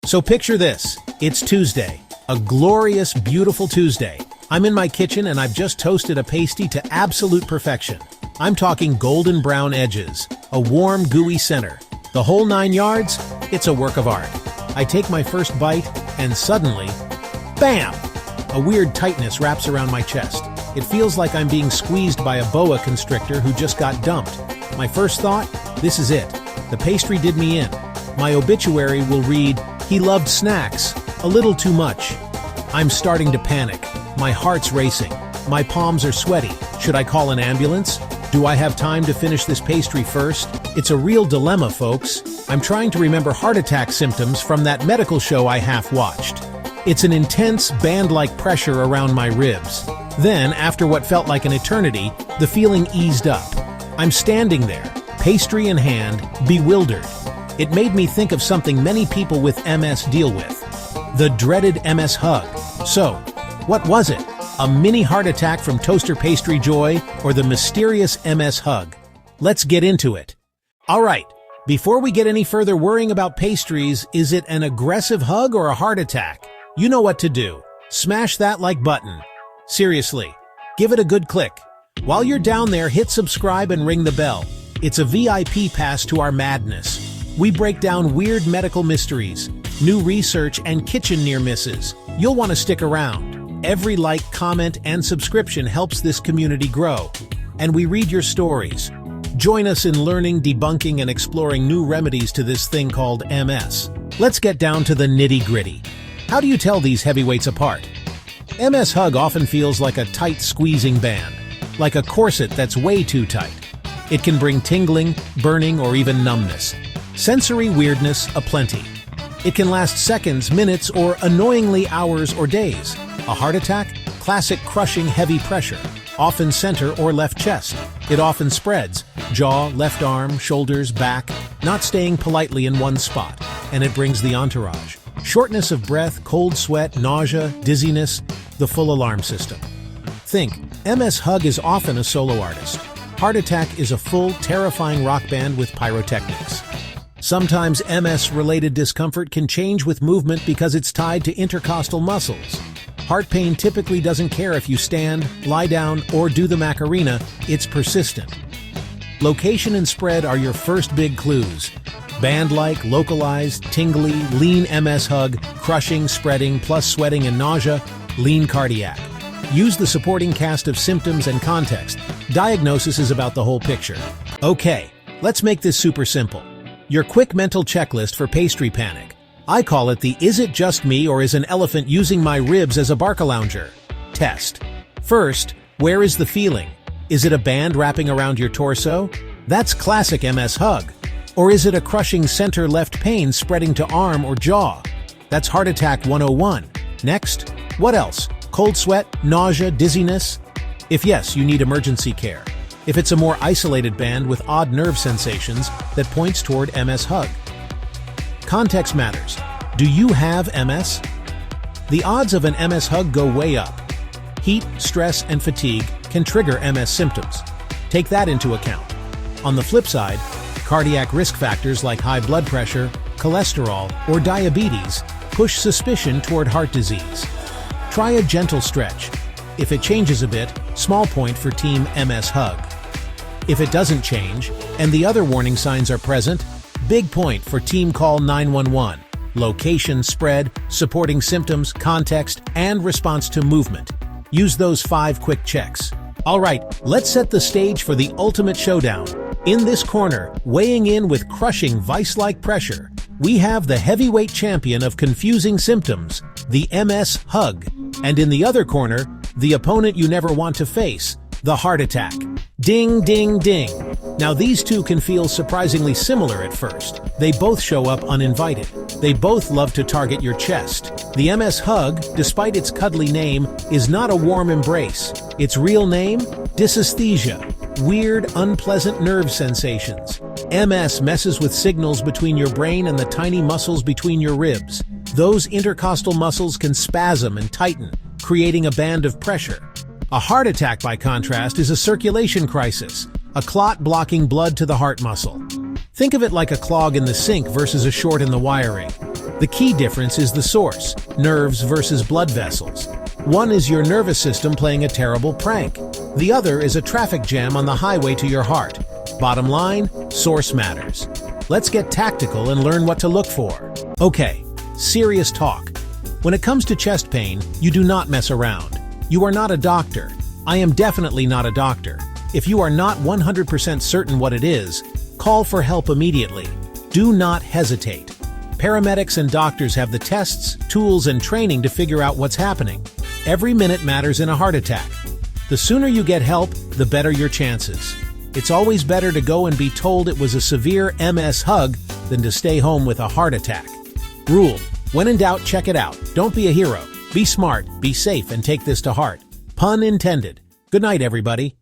So picture this. It's Tuesday. A glorious, beautiful Tuesday. I'm in my kitchen and I've just toasted a pasty to absolute perfection. I'm talking golden brown edges, a warm, gooey center. The whole 9 yards? It's a work of art. I take my first bite and suddenly, bam! A weird tightness wraps around my chest. It feels like I'm being squeezed by a boa constrictor who just got dumped. My first thought? This is it. The pastry did me in. My obituary will read, "He loved snacks, a little too much." I'm starting to panic. My heart's racing. My palms are sweaty. Should I call an ambulance? Do I have time to finish this pastry first? It's a real dilemma, folks. I'm trying to remember heart attack symptoms from that medical show I half-watched. It's an intense, band-like pressure around my ribs. Then, after what felt like an eternity, the feeling eased up. I'm standing there, pastry in hand, bewildered. It made me think of something many people with MS deal with. The dreaded MS hug. So, what was it? A mini heart attack from toaster pastry joy or the mysterious MS hug? Let's get into it. All right, before we get any further worrying about pastries, is it an aggressive hug or a heart attack? You know what to do. Smash that like button. Seriously, give it a good click. While you're down there, hit subscribe and ring the bell. It's a VIP pass to our madness. We break down weird medical mysteries, new research, and kitchen near misses. You'll want to stick around. Every like, comment, and subscription helps this community grow. And we read your stories. Join us in learning, debunking, and exploring new remedies to this thing called MS. Let's get down to the nitty-gritty. How do you tell these heavyweights apart? MS hug often feels like a tight squeezing band, like a corset that's way too tight. It can bring tingling, burning, or even numbness. Sensory weirdness aplenty. It can last seconds, minutes, or annoyingly hours or days. A heart attack? Classic crushing heavy pressure, often center or left chest. It often spreads, jaw, left arm, shoulders, back, not staying politely in one spot, and it brings the entourage. Shortness of breath, cold sweat, nausea, dizziness, the full alarm system. Think, MS hug is often a solo artist. Heart attack is a full, terrifying rock band with pyrotechnics. Sometimes MS-related discomfort can change with movement because it's tied to intercostal muscles. Heart pain typically doesn't care if you stand, lie down, or do the Macarena, it's persistent. Location and spread are your first big clues. Band-like, localized, tingly, lean MS hug, crushing, spreading, plus sweating and nausea, lean cardiac. Use the supporting cast of symptoms and context. Diagnosis is about the whole picture. Okay, let's make this super simple. Your quick mental checklist for pastry panic. I call it the "Is it just me or is an elephant using my ribs as a barcalounger?" test. First, where is the feeling? Is it a band wrapping around your torso? That's classic MS hug. Or is it a crushing center left pain spreading to arm or jaw? That's heart attack 101. Next, what else? Cold sweat, nausea, dizziness? If yes, you need emergency care. If it's a more isolated band with odd nerve sensations, that points toward MS hug. Context matters. Do you have MS? The odds of an MS hug go way up. Heat, stress, and fatigue can trigger MS symptoms. Take that into account. On the flip side, cardiac risk factors like high blood pressure, cholesterol, or diabetes push suspicion toward heart disease. Try a gentle stretch. If it changes a bit, small point for Team MS hug. If it doesn't change, and the other warning signs are present, big point for Team Call 911. Location, spread, supporting symptoms, context, and response to movement. Use those 5 quick checks. All right, let's set the stage for the ultimate showdown. In this corner, weighing in with crushing vice-like pressure, we have the heavyweight champion of confusing symptoms, the MS hug. And in the other corner, the opponent you never want to face, the heart attack. Ding, ding, ding. Now these two can feel surprisingly similar at first. They both show up uninvited. They both love to target your chest. The MS hug, despite its cuddly name, is not a warm embrace. Its real name? Dysesthesia. Weird, unpleasant nerve sensations. MS messes with signals between your brain and the tiny muscles between your ribs. Those intercostal muscles can spasm and tighten, creating a band of pressure. A heart attack, by contrast, is a circulation crisis, a clot blocking blood to the heart muscle. Think of it like a clog in the sink versus a short in the wiring. The key difference is the source, nerves versus blood vessels. One is your nervous system playing a terrible prank. The other is a traffic jam on the highway to your heart. Bottom line, source matters. Let's get tactical and learn what to look for. Okay, serious talk. When it comes to chest pain, you do not mess around. You are not a doctor. I am definitely not a doctor. If you are not 100% certain what it is, call for help immediately. Do not hesitate. Paramedics and doctors have the tests, tools, and training to figure out what's happening. Every minute matters in a heart attack. The sooner you get help, the better your chances. It's always better to go and be told it was a severe MS hug than to stay home with a heart attack. Rule: when in doubt, check it out. Don't be a hero. Be smart, be safe, and take this to heart. Pun intended. Good night, everybody.